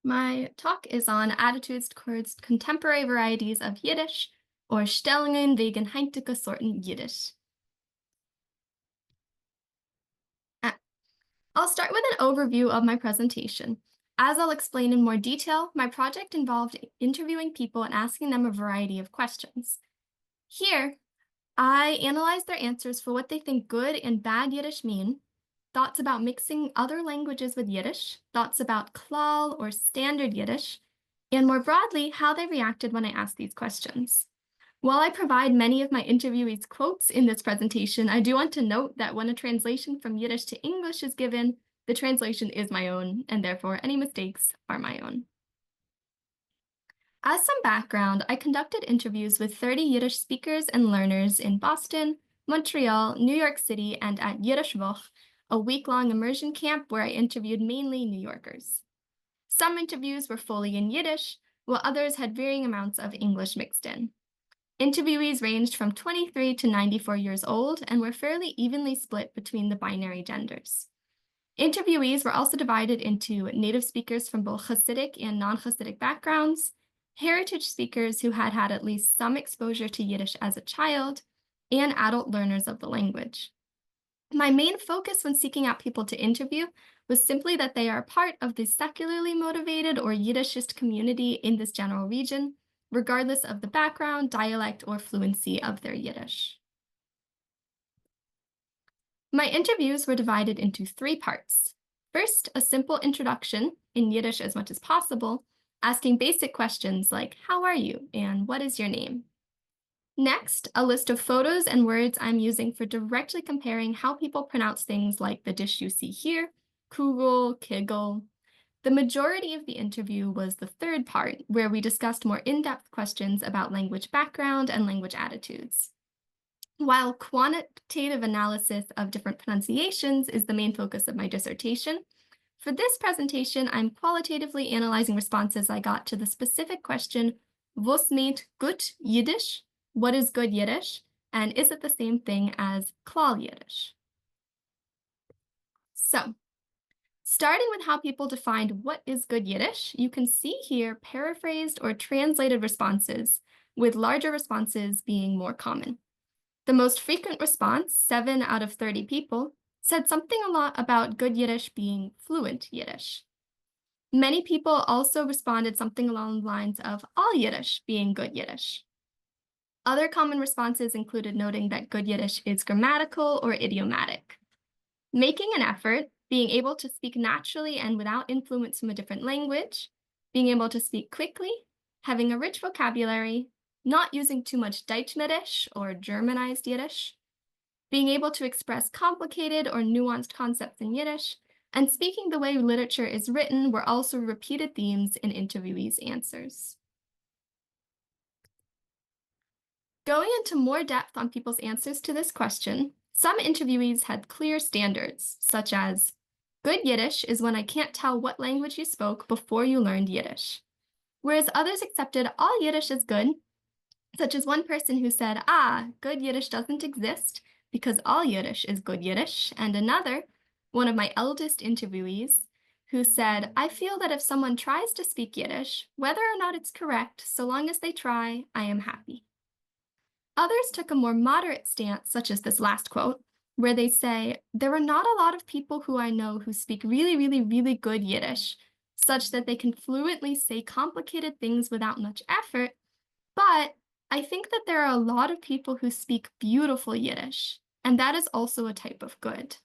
My talk is on attitudes towards contemporary varieties of Yiddish, or Stellungen wegen heutige Sorten Yiddish. Uh, I'll start with an overview of my presentation. As I'll explain in more detail, my project involved interviewing people and asking them a variety of questions. Here, I analyzed their answers for what they think good and bad Yiddish mean, thoughts about mixing other languages with Yiddish, thoughts about klal or standard Yiddish, and more broadly, how they reacted when I asked these questions. While I provide many of my interviewees' quotes in this presentation, I do want to note that when a translation from Yiddish to English is given, the translation is my own, and therefore any mistakes are my own. As some background, I conducted interviews with 30 Yiddish speakers and learners in Boston, Montreal, New York City, and at Yiddish Woche, a week-long immersion camp where I interviewed mainly New Yorkers. Some interviews were fully in Yiddish, while others had varying amounts of English mixed in. Interviewees ranged from 23 to 94 years old and were fairly evenly split between the binary genders. Interviewees were also divided into native speakers from both Hasidic and non-Hasidic backgrounds, heritage speakers who had had at least some exposure to Yiddish as a child, and adult learners of the language. My main focus when seeking out people to interview was simply that they are part of the secularly motivated or Yiddishist community in this general region, regardless of the background, dialect, or fluency of their Yiddish. My interviews were divided into 3 parts. First, a simple introduction, in Yiddish as much as possible, asking basic questions like, "How are you?" and "What is your name?" Next, a list of photos and words I'm using for directly comparing how people pronounce things like the dish you see here, kugel, kigel. The majority of the interview was the third part, where we discussed more in-depth questions about language background and language attitudes. While quantitative analysis of different pronunciations is the main focus of my dissertation, for this presentation, I'm qualitatively analyzing responses I got to the specific question, "Was meint gut Yiddish?" What is good Yiddish? And is it the same thing as klal Yiddish? So, starting with how people defined what is good Yiddish, you can see here paraphrased or translated responses, with larger responses being more common. The most frequent response, 7 out of 30 people, said something a lot about good Yiddish being fluent Yiddish. Many people also responded something along the lines of all Yiddish being good Yiddish. Other common responses included noting that good Yiddish is grammatical or idiomatic. Making an effort, being able to speak naturally and without influence from a different language, being able to speak quickly, having a rich vocabulary, not using too much Deutsch or Germanized Yiddish, being able to express complicated or nuanced concepts in Yiddish, and speaking the way literature is written were also repeated themes in interviewees' answers. Going into more depth on people's answers to this question, some interviewees had clear standards, such as, good Yiddish is when I can't tell what language you spoke before you learned Yiddish, whereas others accepted all Yiddish as good, such as one person who said, good Yiddish doesn't exist because all Yiddish is good Yiddish, and another, one of my eldest interviewees, who said, I feel that if someone tries to speak Yiddish, whether or not it's correct, so long as they try, I am happy. Others took a more moderate stance, such as this last quote, where they say, there are not a lot of people who I know who speak really, really, really good Yiddish, such that they can fluently say complicated things without much effort, but I think that there are a lot of people who speak beautiful Yiddish, and that is also a type of good.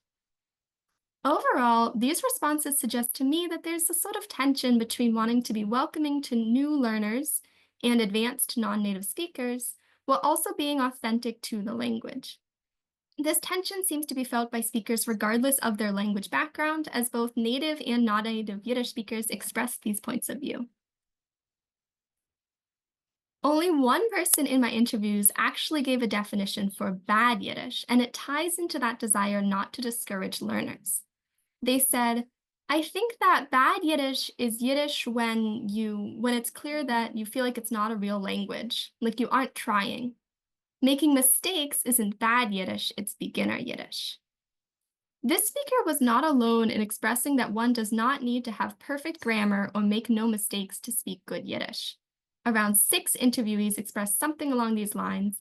Overall, these responses suggest to me that there's a sort of tension between wanting to be welcoming to new learners and advanced non-native speakers, while also being authentic to the language. This tension seems to be felt by speakers regardless of their language background, as both native and non-native Yiddish speakers express these points of view. Only one person in my interviews actually gave a definition for bad Yiddish, and it ties into that desire not to discourage learners. They said, I think that bad Yiddish is Yiddish when it's clear that you feel like it's not a real language, like you aren't trying. Making mistakes isn't bad Yiddish, it's beginner Yiddish. This speaker was not alone in expressing that one does not need to have perfect grammar or make no mistakes to speak good Yiddish. Around 6 interviewees expressed something along these lines,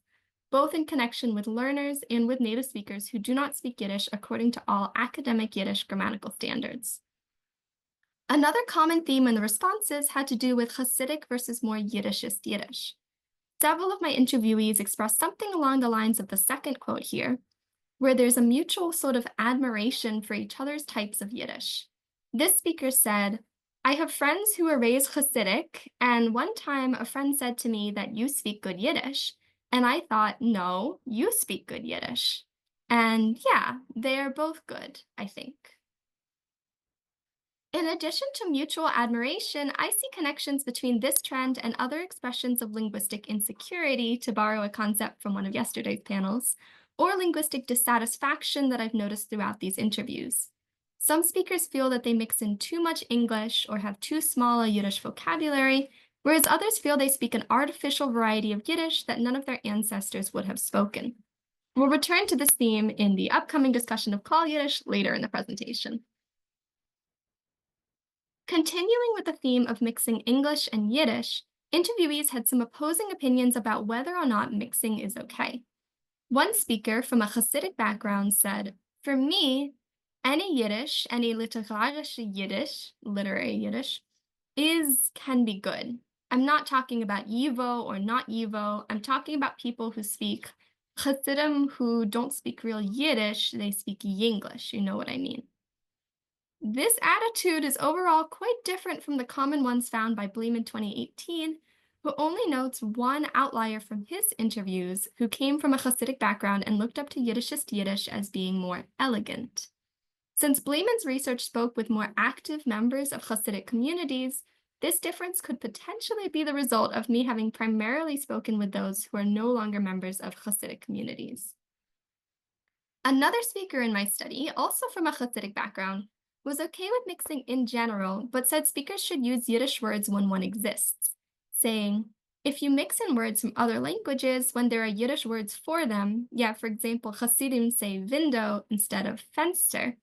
both in connection with learners and with native speakers who do not speak Yiddish according to all academic Yiddish grammatical standards. Another common theme in the responses had to do with Hasidic versus more Yiddishist Yiddish. Several of my interviewees expressed something along the lines of the second quote here, where there's a mutual sort of admiration for each other's types of Yiddish. This speaker said, I have friends who were raised Hasidic, and one time a friend said to me that you speak good Yiddish, and I thought, no, you speak good Yiddish. And yeah, they're both good, I think. In addition to mutual admiration, I see connections between this trend and other expressions of linguistic insecurity, to borrow a concept from one of yesterday's panels, or linguistic dissatisfaction that I've noticed throughout these interviews. Some speakers feel that they mix in too much English or have too small a Yiddish vocabulary, whereas others feel they speak an artificial variety of Yiddish that none of their ancestors would have spoken. We'll return to this theme in the upcoming discussion of Klal Yiddish later in the presentation. Continuing with the theme of mixing English and Yiddish, interviewees had some opposing opinions about whether or not mixing is okay. One speaker from a Hasidic background said, for me, any Yiddish, any literarische Yiddish, literary Yiddish, can be good. I'm not talking about Yivo or not Yivo. I'm talking about people who speak Hasidim who don't speak real Yiddish, they speak Yinglish, you know what I mean. This attitude is overall quite different from the common ones found by Bleem in 2018, who only notes one outlier from his interviews who came from a Hasidic background and looked up to Yiddishist Yiddish as being more elegant. Since Bleeman's research spoke with more active members of Hasidic communities, this difference could potentially be the result of me having primarily spoken with those who are no longer members of Hasidic communities. Another speaker in my study, also from a Hasidic background, was okay with mixing in general, but said speakers should use Yiddish words when one exists, saying, if you mix in words from other languages when there are Yiddish words for them, for example, Hasidim say window instead of fenster,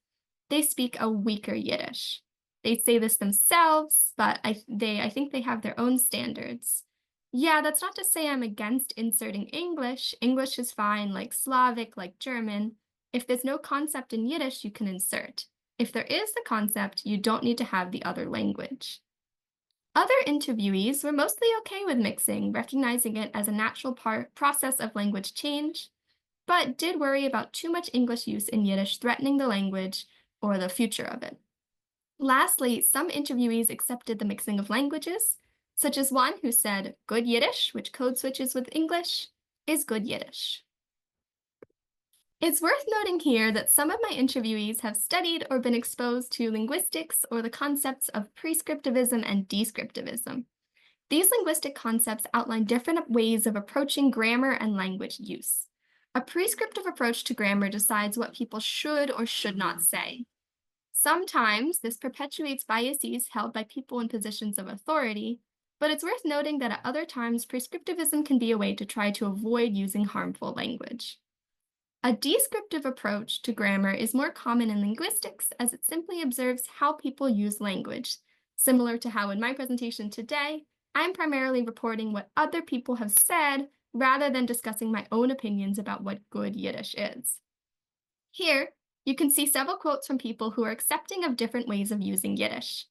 they speak a weaker Yiddish. They say this themselves, but I think they have their own standards. Yeah, that's not to say I'm against inserting English. English is fine, like Slavic, like German. If there's no concept in Yiddish, you can insert. If there is the concept, you don't need to have the other language. Other interviewees were mostly okay with mixing, recognizing it as a natural process of language change, but did worry about too much English use in Yiddish threatening the language or the future of it. Lastly, some interviewees accepted the mixing of languages, such as one who said, good Yiddish, which code switches with English, is good Yiddish. It's worth noting here that some of my interviewees have studied or been exposed to linguistics or the concepts of prescriptivism and descriptivism. These linguistic concepts outline different ways of approaching grammar and language use. A prescriptive approach to grammar decides what people should or should not say. Sometimes this perpetuates biases held by people in positions of authority, but it's worth noting that at other times, prescriptivism can be a way to try to avoid using harmful language. A descriptive approach to grammar is more common in linguistics as it simply observes how people use language. Similar to how in my presentation today, I'm primarily reporting what other people have said rather than discussing my own opinions about what good Yiddish is. Here, you can see several quotes from people who are accepting of different ways of using Yiddish.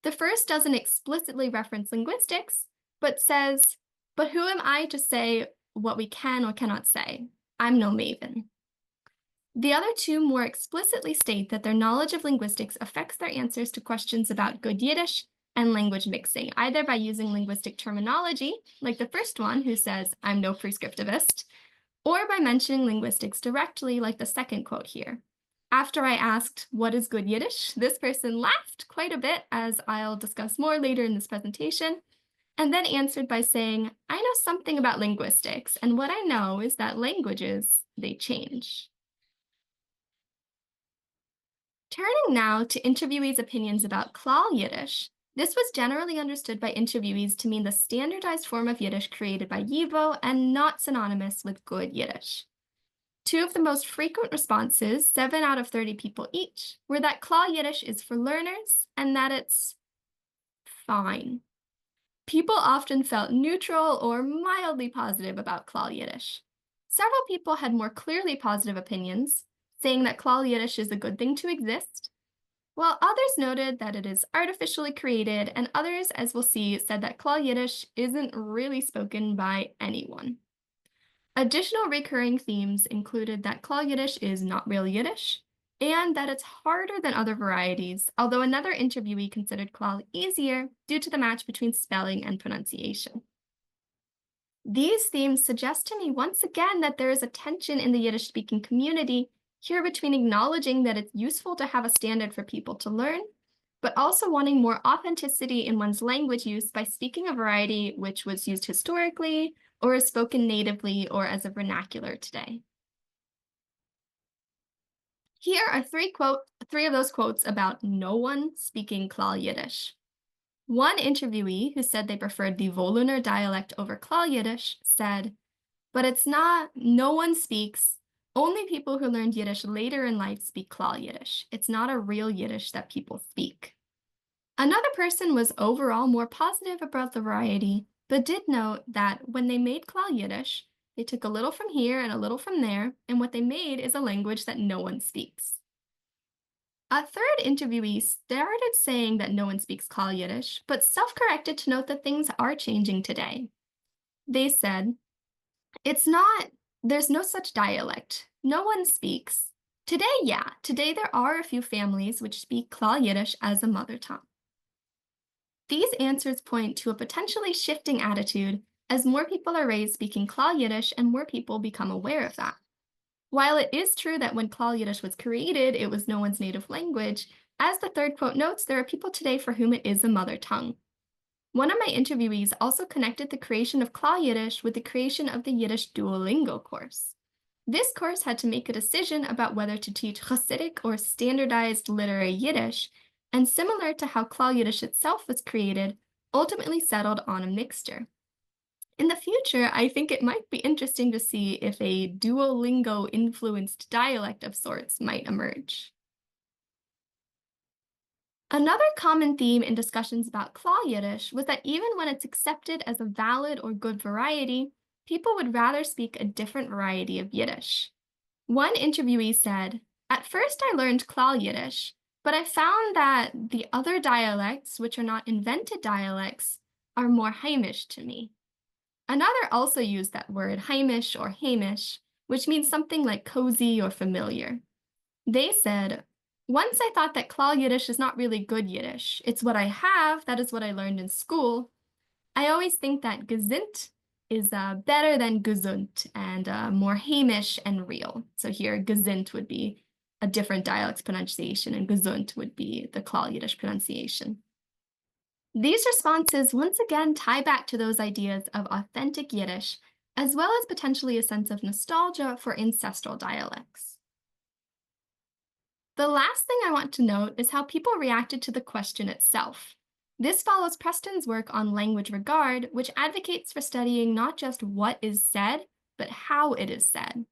The first doesn't explicitly reference linguistics, but says, but who am I to say what we can or cannot say? I'm no maven. The other two more explicitly state that their knowledge of linguistics affects their answers to questions about good Yiddish and language mixing, either by using linguistic terminology, like the first one who says, I'm no prescriptivist, or by mentioning linguistics directly, like the second quote here. After I asked, what is good Yiddish? This person laughed quite a bit, as I'll discuss more later in this presentation, and then answered by saying, I know something about linguistics, and what I know is that languages, they change. Turning now to interviewees' opinions about Klal Yiddish, this was generally understood by interviewees to mean the standardized form of Yiddish created by Yivo and not synonymous with good Yiddish. Two of the most frequent responses, 7 out of 30 people each, were that Klal Yiddish is for learners and that it's fine. People often felt neutral or mildly positive about Klal Yiddish. Several people had more clearly positive opinions, saying that Klal Yiddish is a good thing to exist, while others noted that it is artificially created, and others, as we'll see, said that Klal Yiddish isn't really spoken by anyone. Additional recurring themes included that Klal Yiddish is not real Yiddish, and that it's harder than other varieties, although another interviewee considered Klal easier due to the match between spelling and pronunciation. These themes suggest to me once again that there is a tension in the Yiddish-speaking community here between acknowledging that it's useful to have a standard for people to learn, but also wanting more authenticity in one's language use by speaking a variety which was used historically, or is spoken natively or as a vernacular today. Here are three of those quotes about no one speaking Klal Yiddish. One interviewee who said they preferred the Voluner dialect over Klal Yiddish said, "But it's not, no one speaks. Only people who learned Yiddish later in life speak Klal Yiddish. It's not a real Yiddish that people speak." Another person was overall more positive about the variety, but did note that when they made Klal Yiddish, they took a little from here and a little from there, and what they made is a language that no one speaks. A third interviewee started saying that no one speaks Klal Yiddish, but self-corrected to note that things are changing today. They said, there's no such dialect. No one speaks. Today, yeah, today there are a few families which speak Klal Yiddish as a mother tongue. These answers point to a potentially shifting attitude as more people are raised speaking Klal Yiddish and more people become aware of that. While it is true that when Klal Yiddish was created, it was no one's native language, as the third quote notes, there are people today for whom it is a mother tongue. One of my interviewees also connected the creation of Klal Yiddish with the creation of the Yiddish Duolingo course. This course had to make a decision about whether to teach Hasidic or standardized literary Yiddish, and similar to how Klal Yiddish itself was created, ultimately settled on a mixture. In the future, I think it might be interesting to see if a Duolingo-influenced dialect of sorts might emerge. Another common theme in discussions about Klal Yiddish was that even when it's accepted as a valid or good variety, people would rather speak a different variety of Yiddish. One interviewee said, "At first I learned Klal Yiddish, but I found that the other dialects, which are not invented dialects, are more Heimish to me." Another also used that word Heimish or Hamish, which means something like cozy or familiar. They said, "Once I thought that Klal Yiddish is not really good Yiddish. It's what I have, that is what I learned in school. I always think that gesinnt is better than gesund and more Hamish and real." So here, gesinnt would be a different dialect's pronunciation, and gesund would be the Klal Yiddish pronunciation. These responses once again tie back to those ideas of authentic Yiddish, as well as potentially a sense of nostalgia for ancestral dialects. The last thing I want to note is how people reacted to the question itself. This follows Preston's work on language regard, which advocates for studying not just what is said, but how it is said.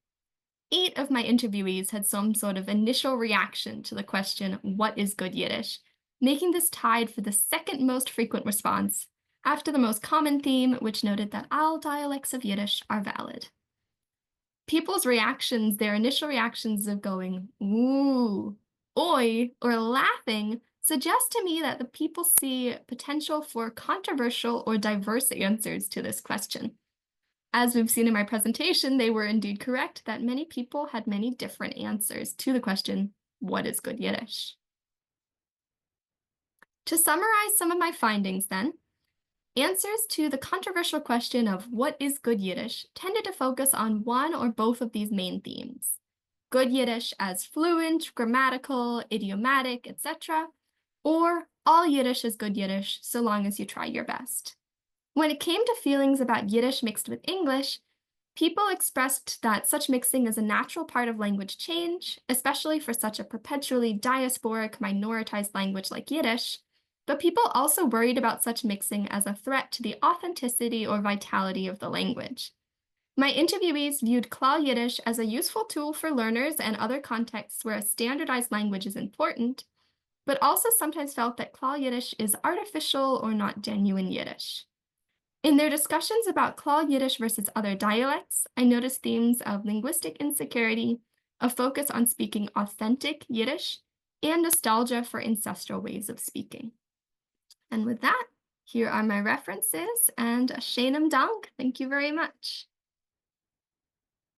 8 of my interviewees had some sort of initial reaction to the question, "What is good Yiddish?" making this tied for the second most frequent response, after the most common theme, which noted that all dialects of Yiddish are valid. People's reactions, their initial reactions of going, "Ooh," "Oi," or laughing, suggest to me that the people see potential for controversial or diverse answers to this question. As we've seen in my presentation, they were indeed correct that many people had many different answers to the question, "What is good Yiddish?" To summarize some of my findings then, answers to the controversial question of what is good Yiddish tended to focus on one or both of these main themes. Good Yiddish as fluent, grammatical, idiomatic, etc., or all Yiddish is good Yiddish so long as you try your best. When it came to feelings about Yiddish mixed with English, people expressed that such mixing is a natural part of language change, especially for such a perpetually diasporic, minoritized language like Yiddish, but people also worried about such mixing as a threat to the authenticity or vitality of the language. My interviewees viewed Klal Yiddish as a useful tool for learners and other contexts where a standardized language is important, but also sometimes felt that Klal Yiddish is artificial or not genuine Yiddish. In their discussions about Klal Yiddish versus other dialects, I noticed themes of linguistic insecurity, a focus on speaking authentic Yiddish, and nostalgia for ancestral ways of speaking. And with that, here are my references and a Dank. Thank you very much.